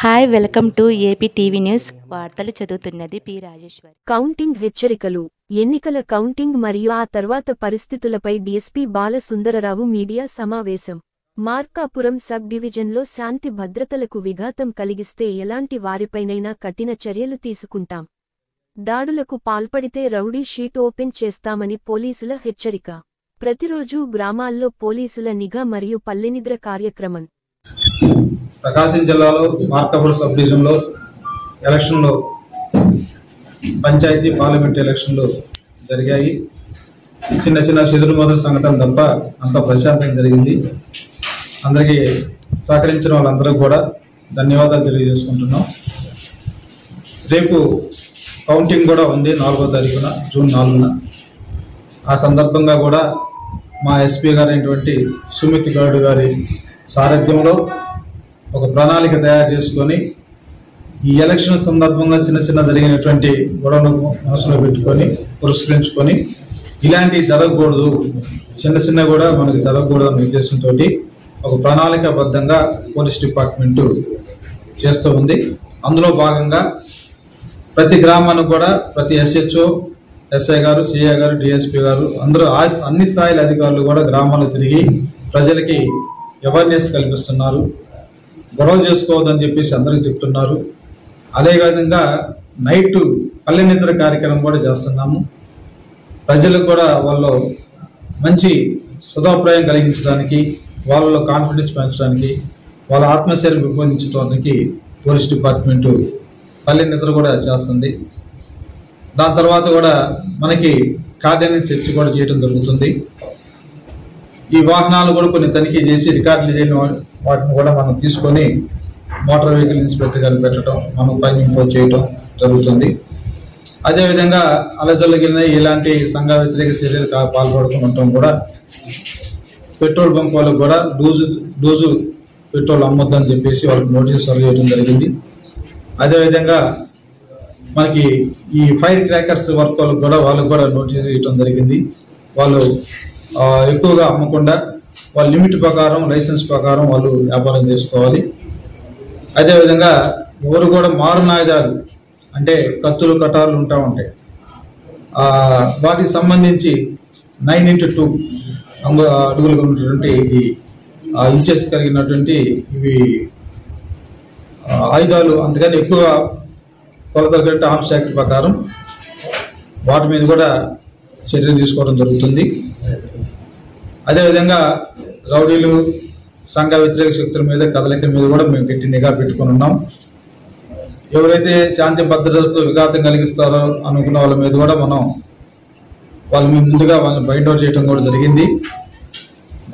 Hi welcome to AP TV news. వార్తలు చదువుతున్నది P Rajeshwari. Counting హెచ్చరికలు. ఎన్నికల కౌంటింగ్ మరియు ఆ తర్వాత పరిస్థితులపై డీఎస్పీ బాలసుందరరావు మీడియా సమావేశం. మార్కాపురం సబ్ డివిజన్లో శాంతి భద్రతలకు విఘాతం కలిగిస్తే ఎలాంటి వారిపైనైనా కఠిన చర్యలు తీసుకుంటాం. దాడులకు పాల్పడితే రౌడీ షీట్ ఓపెన్ చేస్తామని పోలీసుల హెచ్చరిక. ప్రతిరోజూ గ్రామాల్లో పోలీసుల నిఘా మరియు పల్లెనిద్ర కార్యక్రమం. ప్రకాశం జిల్లాలో మార్కాపురం సబ్ డివిజన్లో ఎలక్షన్లు, పంచాయతీ పార్లమెంట్ ఎలక్షన్లు జరిగాయి. చిన్న చిన్న చెదురుమదురు సంఘటన తప్ప అంత ప్రశాంతంగా జరిగింది. అందరికీ సహకరించిన వాళ్ళందరూ కూడా ధన్యవాదాలు తెలియజేసుకుంటున్నాం. రేపు కౌంటింగ్ కూడా ఉంది 4వ తారీఖున, జూన్ 4న. ఆ సందర్భంగా కూడా మా ఎస్పీ గారైనటువంటి సుమిత్ గౌడ్ గారి సారథ్యంలో ఒక ప్రణాళిక తయారు చేసుకొని ఈ ఎలక్షన్ సందర్భంగా చిన్న చిన్న జరిగినటువంటి గొడవలను మనసులో పెట్టుకొని పురస్కరించుకొని ఇలాంటివి జరగకూడదు, చిన్న చిన్న కూడా మనకి జరగకూడదు అనే ఉద్దేశంతో ఒక ప్రణాళికాబద్ధంగా పోలీస్ డిపార్ట్మెంటు చేస్తూ ఉంది. అందులో భాగంగా ప్రతి గ్రామానికి కూడా ప్రతి ఎస్హెచ్ఓ, ఎస్ఐ గారు, సిఐ గారు, డిఎస్పీ గారు అందరూ అన్ని స్థాయిల అధికారులు కూడా గ్రామాల్లో తిరిగి ప్రజలకి అవేర్నెస్ కల్పిస్తున్నారు. గొడవ చేసుకోవద్దని చెప్పేసి అందరికీ చెప్తున్నారు. అదేవిధంగా నైట్ పల్లె నిద్ర కార్యక్రమం కూడా చేస్తున్నాము. ప్రజలకు కూడా వాళ్ళు మంచి సదాభిప్రాయం కలిగించడానికి, వాళ్ళలో కాన్ఫిడెన్స్ పెంచడానికి, వాళ్ళ ఆత్మశైలిని పెంపొందించడానికి పోలీస్ డిపార్ట్మెంటు పల్లె నిద్ర కూడా చేస్తుంది. దాని తర్వాత కూడా మనకి కార్డినెన్స్ చర్చ కూడా చేయడం జరుగుతుంది. ఈ వాహనాలు కూడా కొన్ని తనిఖీ చేసి రికార్డులు చేయని వాటిని కూడా మనం తీసుకొని మోటార్ వెహికల్ ఇన్స్పెక్టర్ గారు పెట్టడం, మనం పైన ఇంపోజ్ చేయడం జరుగుతుంది. అదేవిధంగా అలజల్లగిన ఇలాంటి సంఘ వ్యతిరేక చర్యలు పాల్పడకుండా ఉండటం కూడా, పెట్రోల్ బంక్ వాళ్ళకు కూడా డోజు పెట్రోల్ అమ్మొద్దని చెప్పేసి వాళ్ళకి నోటీసు సర్వ్ చేయడం జరిగింది. అదేవిధంగా మనకి ఈ ఫైర్ క్రాకర్స్ వర్క్ వాళ్ళకు కూడా నోటీసు ఇవ్వడం జరిగింది. వాళ్ళు ఎక్కువగా అమ్మకుండా వాళ్ళ లిమిట్ ప్రకారం, లైసెన్స్ ప్రకారం వాళ్ళు వ్యాపారం చేసుకోవాలి. అదేవిధంగా ఎవరు కూడా మారునాయుధాలు అంటే కత్తులు, కటార్లు ఉంటాయి, వాటికి సంబంధించి 9x2 అడుగులుగా ఉన్నటువంటి ఇది ఇంచెస్ కలిగినటువంటి ఇవి ఆయుధాలు అంతకని ఎక్కువ కొలతలు కట్టి ఆర్మ్స్ యాక్ట్ ప్రకారం వాటి మీద కూడా చర్యలు తీసుకోవడం జరుగుతుంది. అదేవిధంగా రౌడీలు, సంఘ వ్యతిరేక శక్తుల మీద, కదలిక మీద కూడా మేము గట్టి నిఘా పెట్టుకుని ఉన్నాం. ఎవరైతే శాంతి భద్రతకు విఘాతం కలిగిస్తారో అనుకున్న వాళ్ళ మీద కూడా వాళ్ళు ముందుగా వాళ్ళని బైండ్ అవుట్ చేయడం కూడా జరిగింది.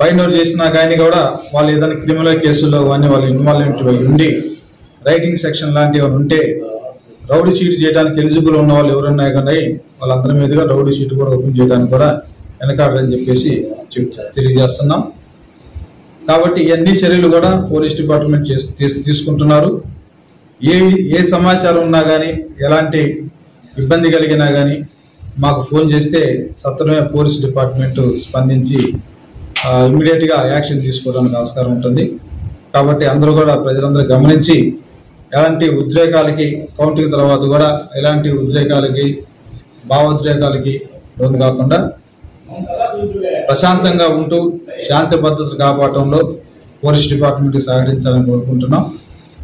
బైండ్ అవుట్ చేసినా కానీ కూడా వాళ్ళు ఏదైనా క్రిమినల్ కేసుల్లో కానీ వాళ్ళు ఇన్వాల్వ్మెంట్ ఉండి రైటింగ్ సెక్షన్ లాంటివి ఉంటే రౌడీ షీట్ చేయడానికి ఎలిజిబుల్ ఉన్న వాళ్ళు ఎవరున్నా కానీ వాళ్ళందరి మీదుగా రౌడీ షీట్ కూడా ఓపెన్ చేయడానికి కూడా వెనకాడని చెప్పేసి తెలియజేస్తున్నాం. కాబట్టి ఇవన్నీ చర్యలు కూడా పోలీస్ డిపార్ట్మెంట్ తీసుకుంటున్నారు. ఏ సమాచారం ఉన్నా కానీ, ఎలాంటి ఇబ్బంది కలిగినా కానీ మాకు ఫోన్ చేస్తే సత్వరమే పోలీస్ డిపార్ట్మెంట్ స్పందించి ఇమ్మీడియట్గా యాక్షన్ తీసుకోవడానికి ఆస్కారం ఉంటుంది. కాబట్టి అందరూ కూడా ప్రజలందరూ గమనించి ఎలాంటి ఉద్రేకాలకి, కౌంటింగ్ తర్వాత కూడా ఎలాంటి ఉద్రేకాలకి, భావోద్రేకాలకి లోను కాకుండా ప్రశాంతంగా ఉంటూ శాంతి భద్రతలు కాపాడటంలో పోలీస్ డిపార్ట్మెంట్కి సహకరించాలని కోరుకుంటున్నాం.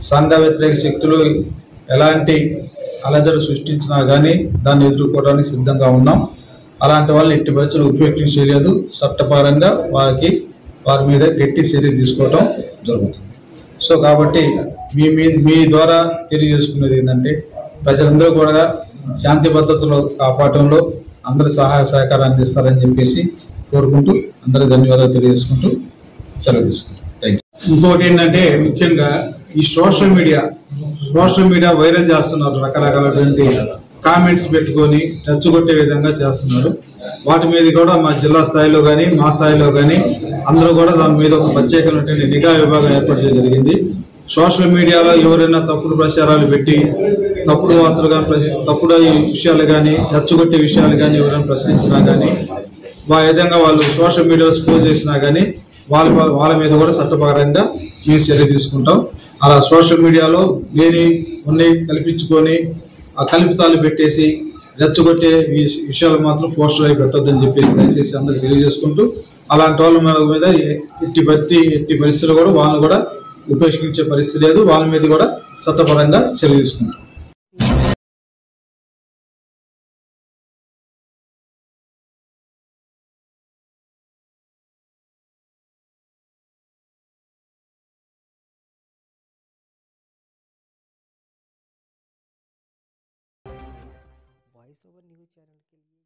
సంఘ వ్యతిరేక శక్తులు ఎలాంటి అలజడి సృష్టించినా కానీ దాన్ని ఎదుర్కోవడానికి సిద్ధంగా ఉన్నాం. అలాంటి వాళ్ళని ఎట్టి పరిస్థితులు ఉపయోగం చేయలేదు. చట్టపరంగా వారి మీద గట్టి చర్య తీసుకోవటం జరుగుతుంది. సో కాబట్టి మీ ద్వారా తెలియజేసుకునేది ఏంటంటే ప్రజలందరూ కూడా శాంతి భద్రతలు కాపాడటంలో అందరి సహాయ సహకారం అందిస్తారని చెప్పేసి కోరుకుంటూ అందరూ ధన్యవాదాలు తెలియజేసుకుంటూ సెలవు తీసుకుంటాం. Thank you. ఇంకోటి ఏంటంటే ముఖ్యంగా ఈ సోషల్ మీడియా వైరల్ చేస్తున్నారు. రకరకాలటువంటి కామెంట్స్ పెట్టుకొని రెచ్చగొట్టే విధంగా చేస్తున్నారు. వాటి మీద కూడా మా జిల్లా స్థాయిలో కానీ, మా స్థాయిలో కానీ అందరూ కూడా దాని మీద ఒక ప్రత్యేకమైనటువంటి నిఘా విభాగం ఏర్పాటు చేయడం జరిగింది. సోషల్ మీడియాలో ఎవరైనా తప్పుడు ప్రచారాలు పెట్టి, తప్పుడు వార్తలు కానీ, తప్పుడు విషయాలు కానీ, రెచ్చగొట్టే విషయాలు కానీ ఎవరైనా ప్రశ్నించినా కానీ, ఆ విధంగా వాళ్ళు సోషల్ మీడియాలో స్కోర్ చేసినా కానీ వాళ్ళ వాళ్ళ మీద కూడా చట్టపరంగా మేము చర్య తీసుకుంటాం. అలా సోషల్ మీడియాలో లేని కొన్ని కల్పించుకొని ఆ కల్పితాలు పెట్టేసి రెచ్చగొట్టే విషయాలు మాత్రం పోస్టర్ అయి పెట్టొద్దని చెప్పేసి దయచేసి అందరికి తెలియజేసుకుంటూ, అలాంటి వాళ్ళ మీద ఎట్టి పరిస్థితుల్లో కూడా వాళ్ళని కూడా ఉపేక్షించే పరిస్థితి లేదు. వాళ్ళ మీద కూడా చట్టపరంగా చర్య తీసుకుంటాం. वॉइस ओवर न्यूज़ चैनल के लिए